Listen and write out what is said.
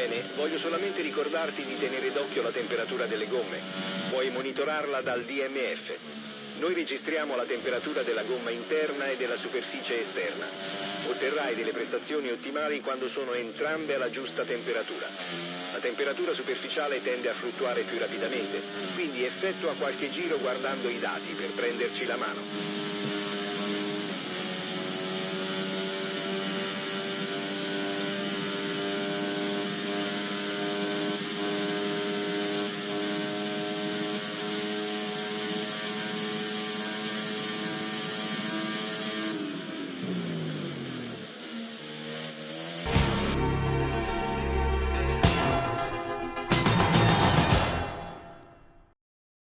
Bene, voglio solamente ricordarti di tenere d'occhio la temperatura delle gomme. Puoi monitorarla dal DMF. Noi registriamo la temperatura della gomma interna e della superficie esterna. Otterrai delle prestazioni ottimali quando sono entrambe alla giusta temperatura. La temperatura superficiale tende a fluttuare più rapidamente, quindi effettua qualche giro guardando i dati per prenderci la mano.